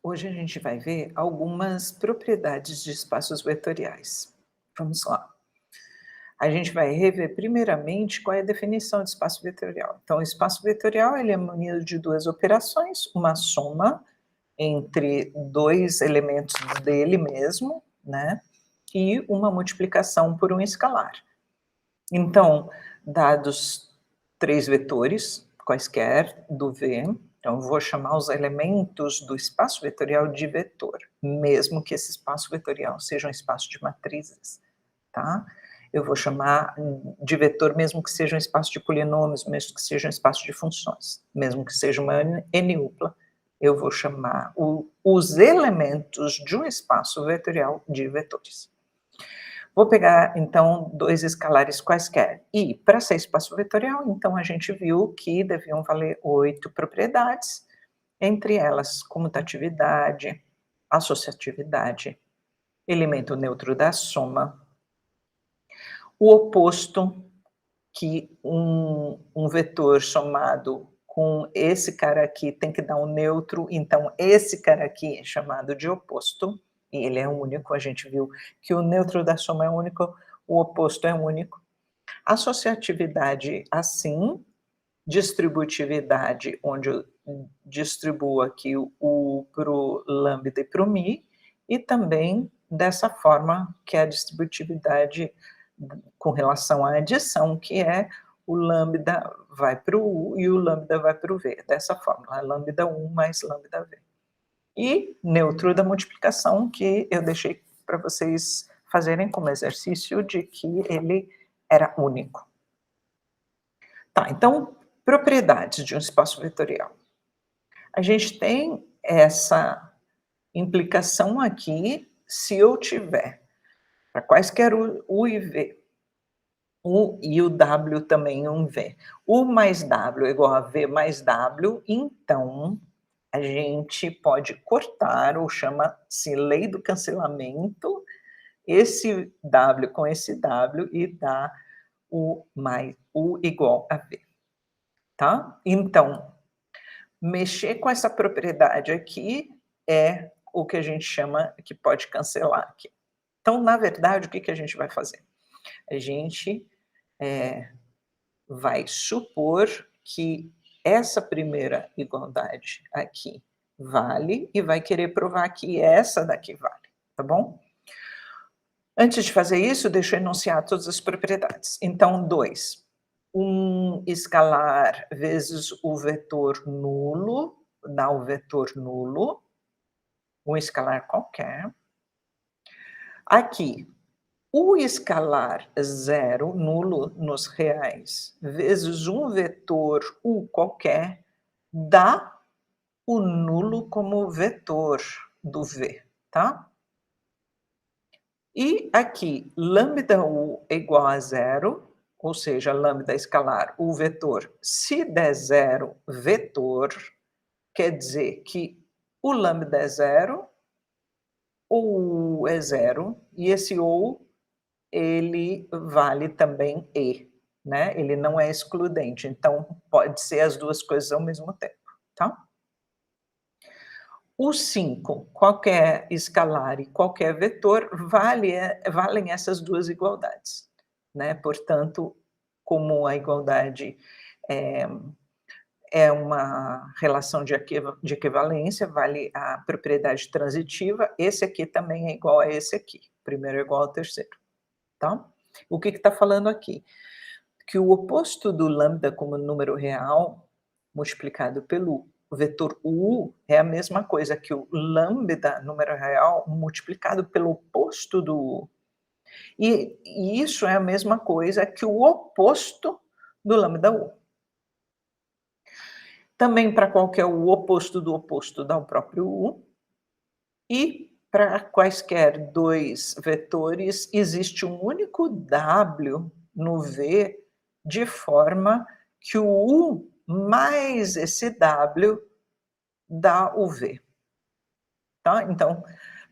Hoje a gente vai ver algumas propriedades de espaços vetoriais. Vamos lá. A gente vai rever primeiramente qual é a definição de espaço vetorial. Então, o espaço vetorial ele é munido de duas operações, uma soma entre dois elementos dele mesmo, né? E uma multiplicação por um escalar. Então, dados três vetores, quaisquer, do V, então eu vou chamar os elementos do espaço vetorial de vetor, mesmo que esse espaço vetorial seja um espaço de matrizes, tá? Eu vou chamar de vetor mesmo que seja um espaço de polinômios, mesmo que seja um espaço de funções, mesmo que seja uma n-upla, eu vou chamar os elementos de um espaço vetorial de vetores. Vou pegar, então, dois escalares quaisquer. E, para ser espaço vetorial, então, a gente viu que deviam valer 8 propriedades, entre elas comutatividade, associatividade, elemento neutro da soma, o oposto, que um vetor somado com esse cara aqui tem que dar um neutro, então esse cara aqui é chamado de oposto, e ele é único, a gente viu que o neutro da soma é único, o oposto é único. Associatividade assim, distributividade, onde eu distribuo aqui o para o lambda e para o mi, e também dessa forma que é a distributividade com relação à adição, que é o lambda vai para o U e o lambda vai para o V, dessa forma, lambda 1 mais lambda V. E neutro da multiplicação, que eu deixei para vocês fazerem como exercício de que ele era único. Tá, então, propriedades de um espaço vetorial. A gente tem essa implicação aqui, se eu tiver, para quaisquer U e V, U e o W também um V. U mais W é igual a V mais W, então a gente pode cortar, ou chama-se lei do cancelamento, esse W com esse W e dá U igual a V, tá? Então, mexer com essa propriedade aqui é o que a gente chama, que pode cancelar aqui. Então, na verdade, o que a gente vai fazer? A gente vai supor que essa primeira igualdade aqui vale e vai querer provar que essa daqui vale, tá bom? Antes de fazer isso, deixa eu enunciar todas as propriedades. Então, 2, um escalar vezes o vetor nulo, dá o vetor nulo, um escalar qualquer. Aqui, o escalar zero, nulo nos reais, vezes um vetor U qualquer, dá o nulo como vetor do V, tá? E aqui, lambda U é igual a zero, ou seja, lambda escalar, o vetor, se der zero, vetor, quer dizer que o lambda é zero, o U é zero, e esse ou ele vale também E, né? Ele não é excludente, então pode ser as duas coisas ao mesmo tempo, tá? O 5, qualquer escalar e qualquer vetor, valem essas duas igualdades, né? Portanto, como a igualdade é uma relação de equivalência, vale a propriedade transitiva, esse aqui também é igual a esse aqui, primeiro é igual ao terceiro, tá? O que está falando aqui? Que o oposto do lambda como número real, multiplicado pelo vetor U, é a mesma coisa que o lambda, número real, multiplicado pelo oposto do U. E isso é a mesma coisa que o oposto do lambda U. Também para qualquer o oposto do oposto dá o próprio U. E para quaisquer dois vetores, existe um único W no V, de forma que o U mais esse W dá o V. Tá? Então,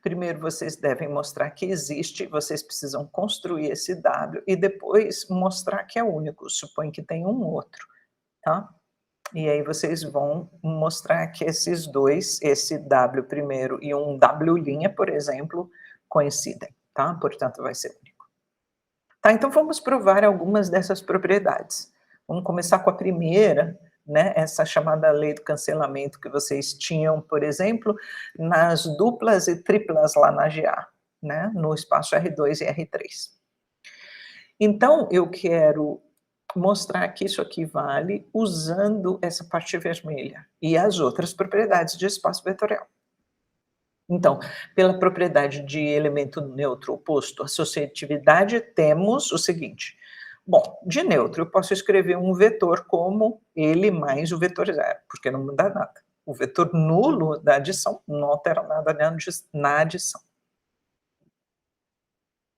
primeiro vocês devem mostrar que existe, vocês precisam construir esse W e depois mostrar que é único, supõe que tem um outro, tá? E aí vocês vão mostrar que esses dois, esse W primeiro e um W', por exemplo, coincidem, tá? Portanto, vai ser único. Tá, então vamos provar algumas dessas propriedades. Vamos começar com a primeira, né, essa chamada lei do cancelamento que vocês tinham, por exemplo, nas duplas e triplas lá na GA, né, no espaço R2 e R3. Então, eu quero mostrar que isso aqui vale usando essa parte vermelha e as outras propriedades de espaço vetorial. Então, pela propriedade de elemento neutro oposto, associatividade, temos o seguinte. Bom, de neutro, eu posso escrever um vetor como ele mais o vetor zero, porque não muda nada. O vetor nulo da adição não altera nada na adição.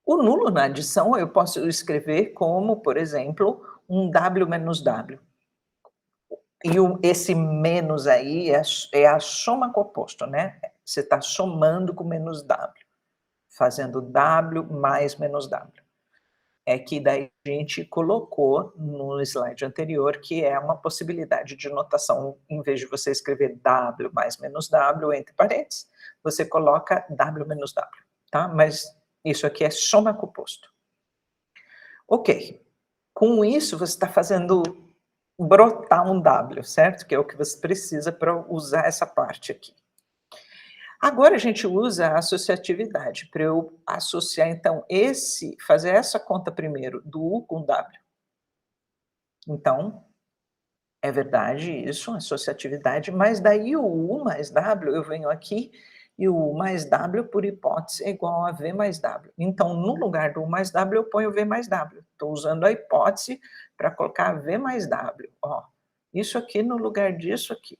O nulo na adição eu posso escrever como, por exemplo, um W menos W. E esse menos aí é a soma com o oposto, né? Você está somando com menos W, fazendo W mais menos W. É que daí a gente colocou no slide anterior, que é uma possibilidade de notação, em vez de você escrever W mais menos W entre parênteses, você coloca W menos W, tá? Mas isso aqui é soma com o oposto. Ok. Com isso, você está fazendo brotar um W, certo? Que é o que você precisa para usar essa parte aqui. Agora a gente usa a associatividade, para eu associar, então, fazer essa conta primeiro, do U com W. Então, é verdade isso, associatividade, mas daí o U mais W, eu venho aqui, e o U mais W, por hipótese, é igual a V mais W. Então, no lugar do U mais W, eu ponho V mais W. Estou usando a hipótese para colocar V mais W. Ó, isso aqui no lugar disso aqui.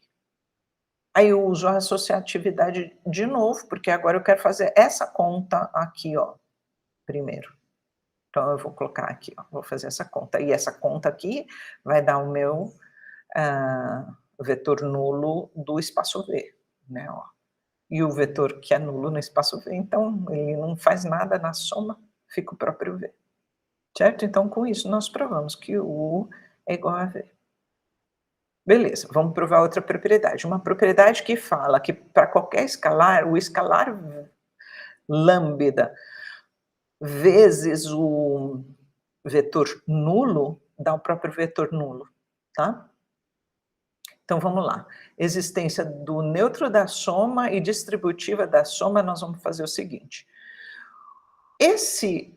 Aí eu uso a associatividade de novo, porque agora eu quero fazer essa conta aqui, ó, primeiro. Então eu vou colocar aqui, ó, vou fazer essa conta. E essa conta aqui vai dar o meu vetor nulo do espaço V, né, ó. E o vetor que é nulo no espaço V, então ele não faz nada na soma, fica o próprio V. Certo? Então com isso nós provamos que o U é igual a V. Beleza, vamos provar outra propriedade. Uma propriedade que fala que para qualquer escalar, o escalar lambda vezes o vetor nulo dá o próprio vetor nulo, tá? Então vamos lá. Existência do neutro da soma e distributiva da soma, nós vamos fazer o seguinte. Esse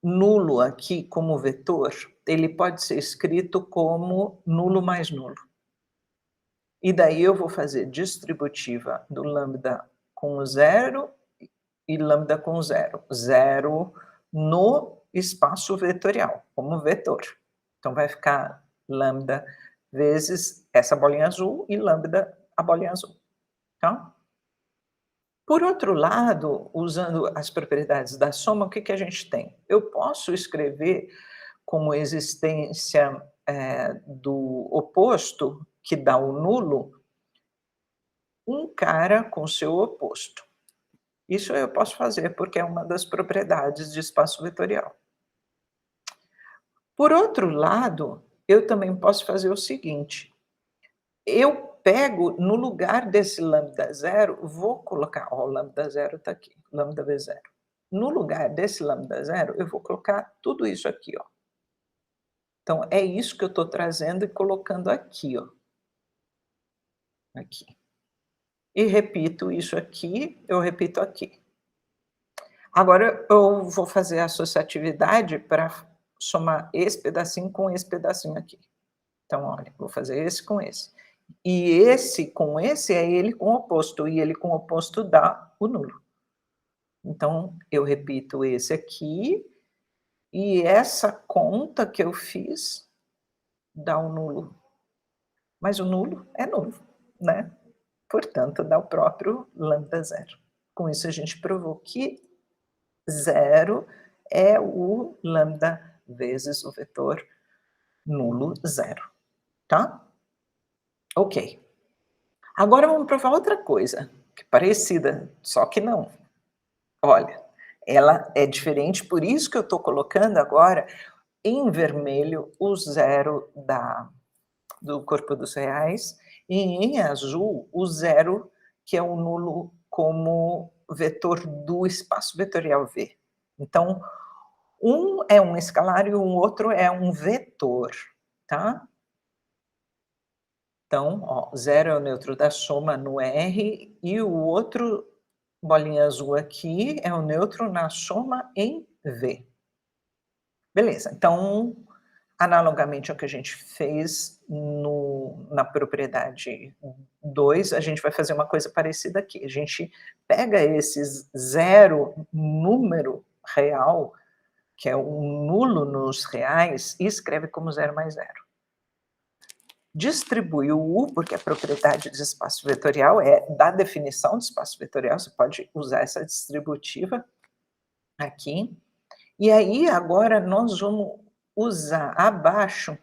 nulo aqui como vetor, ele pode ser escrito como nulo mais nulo. E daí eu vou fazer distributiva do lambda com zero e lambda com zero. Zero no espaço vetorial, como vetor. Então vai ficar lambda vezes essa bolinha azul e lambda a bolinha azul, tá? Por outro lado, usando as propriedades da soma, o que a gente tem? Eu posso escrever como existência do oposto, que dá o nulo, um cara com seu oposto. Isso eu posso fazer, porque é uma das propriedades de espaço vetorial. Por outro lado, eu também posso fazer o seguinte, eu pego, no lugar desse lambda zero, vou colocar, ó, o lambda zero está aqui, lambda v zero. No lugar desse lambda zero, eu vou colocar tudo isso aqui, ó. Então, é isso que eu estou trazendo e colocando aqui, ó. Aqui. E repito isso aqui, eu repito aqui. Agora eu vou fazer a associatividade para somar esse pedacinho com esse pedacinho aqui. Então, olha, vou fazer esse com esse. E esse com esse é ele com o oposto, e ele com o oposto dá o nulo. Então, eu repito esse aqui, e essa conta que eu fiz dá o nulo. Mas o nulo é nulo, né? Portanto, dá o próprio lambda zero. Com isso, a gente provou que zero é o lambda vezes o vetor nulo zero, tá? Ok. Agora vamos provar outra coisa, que é parecida, só que não. Olha, ela é diferente, por isso que eu estou colocando agora em vermelho o zero da do corpo dos reais, e em azul o 0, que é o nulo como vetor do espaço vetorial V. Então, um é um escalar e o outro é um vetor, tá? Então, ó, 0 é o neutro da soma no R e o outro bolinha azul aqui é o neutro na soma em V. Beleza, então, analogamente ao que a gente fez na propriedade 2, a gente vai fazer uma coisa parecida aqui. A gente pega esses 0 número real, que é um nulo nos reais, e escreve como 0 mais 0. Distribui o U, porque a propriedade de espaço vetorial é da definição de espaço vetorial, você pode usar essa distributiva aqui. E aí, agora, nós vamos usar abaixo,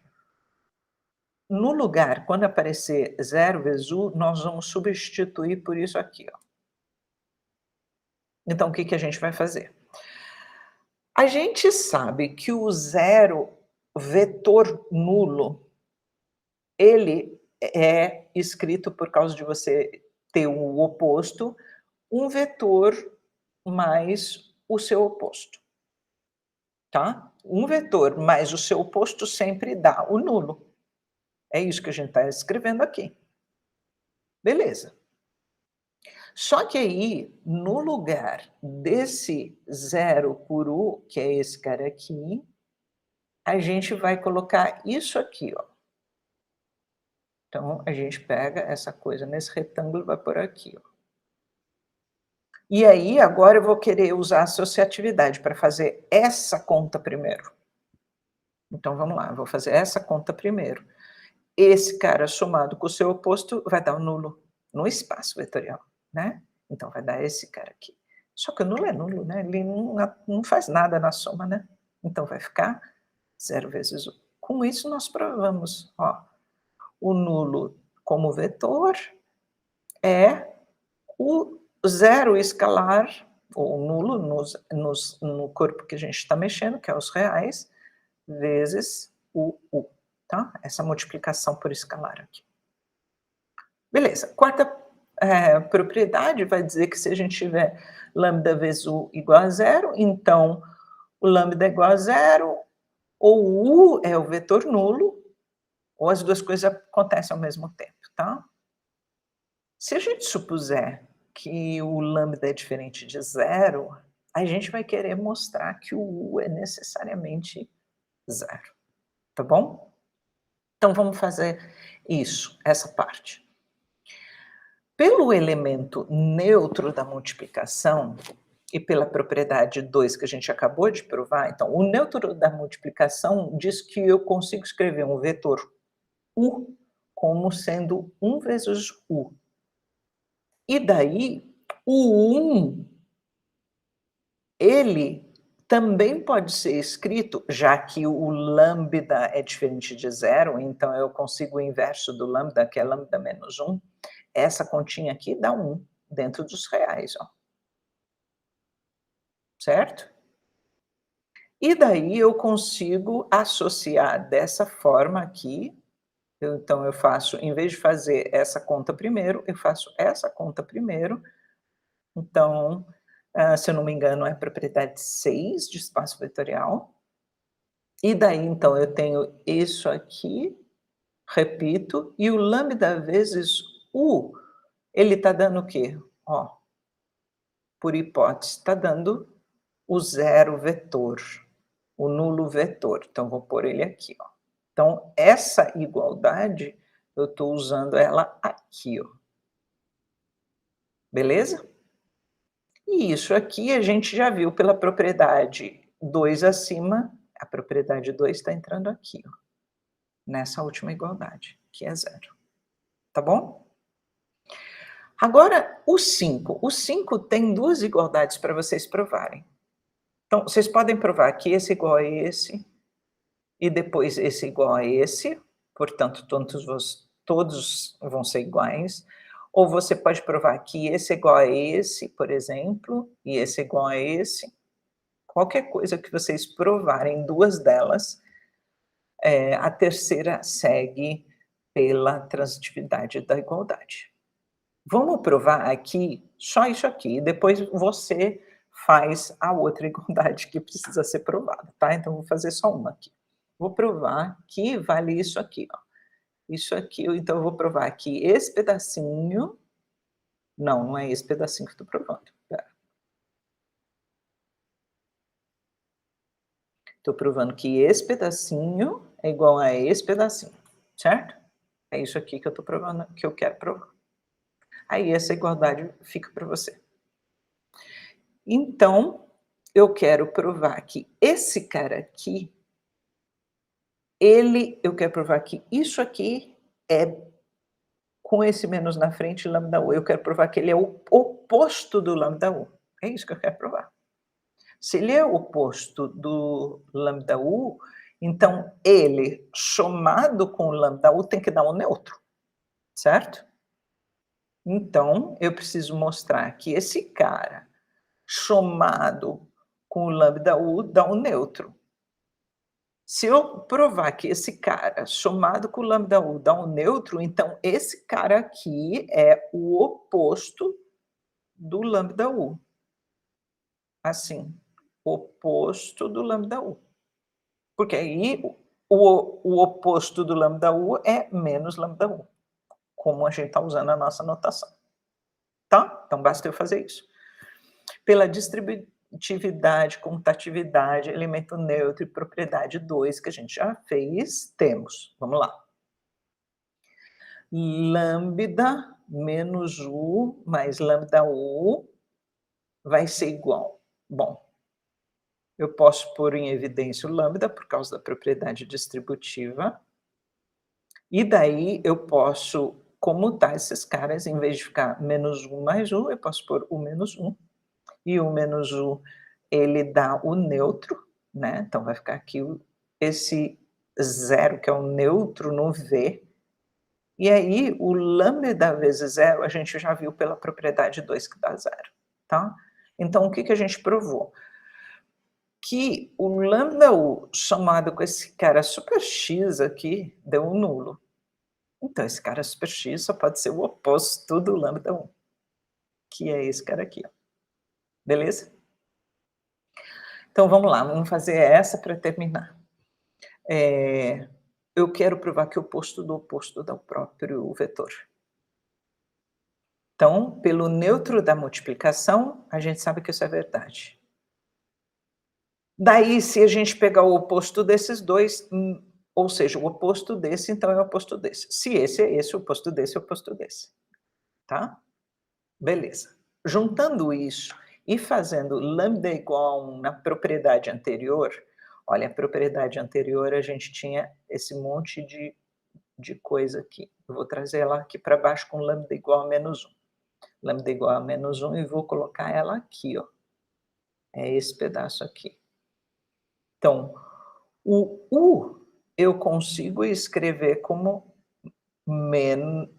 no lugar, quando aparecer 0 vezes U, nós vamos substituir por isso aqui, ó. Então, o que a gente vai fazer? A gente sabe que o 0 vetor nulo, ele é escrito, por causa de você ter o oposto, um vetor mais o seu oposto, tá? Um vetor mais o seu oposto sempre dá o nulo. É isso que a gente está escrevendo aqui. Beleza. Só que aí, no lugar desse 0 por U, que é esse cara aqui, a gente vai colocar isso aqui, ó. Então, a gente pega essa coisa nesse retângulo e vai por aqui, ó. E aí, agora eu vou querer usar associatividade para fazer essa conta primeiro. Então, vamos lá, eu vou fazer essa conta primeiro. Esse cara somado com o seu oposto vai dar um nulo no espaço vetorial, né? Então, vai dar esse cara aqui. Só que o nulo é nulo, né? Ele não faz nada na soma, né? Então, vai ficar 0 vezes 1. Com isso, nós provamos, ó, o nulo como vetor é o 0 escalar, ou nulo, no corpo que a gente está mexendo, que é os reais, vezes o U, tá? Essa multiplicação por escalar aqui. Beleza, quarta propriedade vai dizer que se a gente tiver lambda vezes U igual a 0, então o lambda é igual a 0, ou o U é o vetor nulo, ou as duas coisas acontecem ao mesmo tempo, tá? Se a gente supuser que o lambda é diferente de 0, a gente vai querer mostrar que o U é necessariamente 0, tá bom? Então vamos fazer isso, essa parte. Pelo elemento neutro da multiplicação, e pela propriedade 2 que a gente acabou de provar, então, o neutro da multiplicação diz que eu consigo escrever um vetor U como sendo 1 vezes U. E daí, o 1, ele também pode ser escrito, já que o lambda é diferente de 0, então eu consigo o inverso do lambda, que é lambda menos 1, essa continha aqui dá 1 dentro dos reais, ó. Certo? E daí eu consigo associar dessa forma aqui, então eu faço, em vez de fazer essa conta primeiro, eu faço essa conta primeiro. Então, se eu não me engano, é propriedade 6 de espaço vetorial. E daí, então, eu tenho isso aqui, repito, e o lambda vezes U, ele está dando o quê? Ó, por hipótese, está dando o 0 vetor, o nulo vetor. Então, vou pôr ele aqui, ó. Então, essa igualdade, eu estou usando ela aqui, ó. Beleza? E isso aqui a gente já viu pela propriedade 2 acima, a propriedade 2 está entrando aqui, ó, nessa última igualdade, que é 0. Tá bom? Agora, o 5. O 5 tem duas igualdades para vocês provarem. Então, vocês podem provar que esse é igual a esse, e depois esse é igual a esse, portanto, todos vão ser iguais. Ou você pode provar que esse é igual a esse, por exemplo, e esse é igual a esse. Qualquer coisa que vocês provarem, duas delas, a terceira segue pela transitividade da igualdade. Vamos provar aqui só isso aqui, e depois você faz a outra igualdade que precisa ser provada, tá? Então vou fazer só uma aqui. Vou provar que vale isso aqui, ó. Isso aqui, então eu vou provar que esse pedacinho não é esse pedacinho que eu estou provando, espera. Estou provando que esse pedacinho é igual a esse pedacinho, certo? É isso aqui que eu estou provando, que eu quero provar. Aí essa igualdade fica para você. Então, eu quero provar que esse cara aqui, eu quero provar que isso aqui é com esse menos na frente, lambda U. Eu quero provar que ele é o oposto do lambda U. É isso que eu quero provar. Se ele é o oposto do lambda U, então ele, somado com o lambda U, tem que dar um neutro, certo? Então, eu preciso mostrar que esse cara, somado com o lambda U, dá um neutro. Se eu provar que esse cara, somado com o lambda U, dá um neutro, então esse cara aqui é o oposto do lambda U. Assim, oposto do lambda U. Porque aí o oposto do lambda U é menos lambda U, como a gente está usando a nossa notação. Tá? Então basta eu fazer isso. Pela distributividade, comutatividade, elemento neutro e propriedade 2, que a gente já fez, temos. Vamos lá. Lambda menos U mais lambda U vai ser igual. Bom, eu posso pôr em evidência o lambda por causa da propriedade distributiva. E daí eu posso comutar esses caras, em vez de ficar menos 1 mais 1, eu posso pôr o menos 1. E o menos 1, ele dá o neutro, né? Então vai ficar aqui esse 0, que é o neutro no V. E aí o lambda vezes 0, a gente já viu pela propriedade 2 que dá 0, tá? Então o que que a gente provou? Que o lambda U somado com esse cara super X aqui deu um nulo. Então esse cara super X só pode ser o oposto do lambda 1, que é esse cara aqui, ó. Beleza? Então vamos lá, vamos fazer essa para terminar. Eu quero provar que o oposto do oposto dá o próprio vetor. Então, pelo neutro da multiplicação, a gente sabe que isso é verdade. Daí, se a gente pegar o oposto desses dois, ou seja, o oposto desse, então é o oposto desse. Se esse é esse, o oposto desse é o oposto desse. Tá? Beleza. Juntando isso e fazendo lambda igual a 1 na propriedade anterior, olha, a propriedade anterior a gente tinha esse monte de coisa aqui. Eu vou trazer ela aqui para baixo com lambda igual a menos 1. Lambda igual a menos 1 e vou colocar ela aqui, ó. É esse pedaço aqui. Então, o U eu consigo escrever como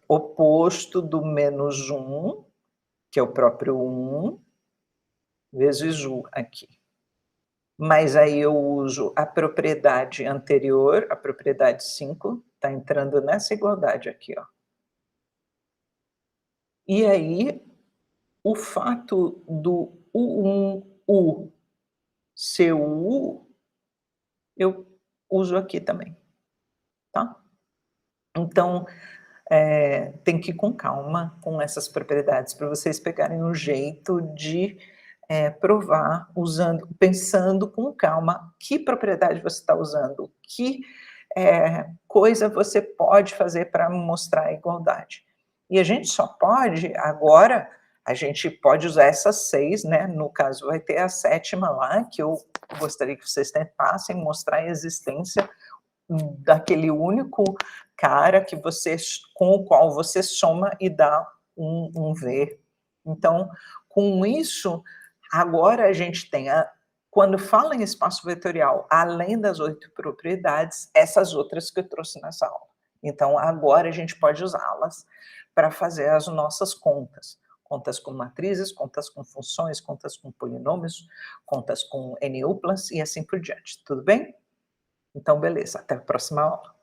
oposto do menos 1, que é o próprio 1, vezes U aqui. Mas aí eu uso a propriedade anterior, a propriedade 5, está entrando nessa igualdade aqui, ó. E aí, o fato do U1U ser U, eu uso aqui também, tá? Então, tem que ir com calma com essas propriedades, para vocês pegarem um jeito de provar, pensando com calma que propriedade você está usando, que coisa você pode fazer para mostrar a igualdade. E a gente só pode, agora, a gente pode usar essas 6, né? No caso, vai ter a 7ª lá, que eu gostaria que vocês tentassem mostrar a existência daquele único cara que com o qual você soma e dá um V. Então, com isso, agora a gente tem, quando fala em espaço vetorial, além das 8 propriedades, essas outras que eu trouxe nessa aula. Então, agora a gente pode usá-las para fazer as nossas contas. Contas com matrizes, contas com funções, contas com polinômios, contas com NUplas e assim por diante. Tudo bem? Então, beleza. Até a próxima aula.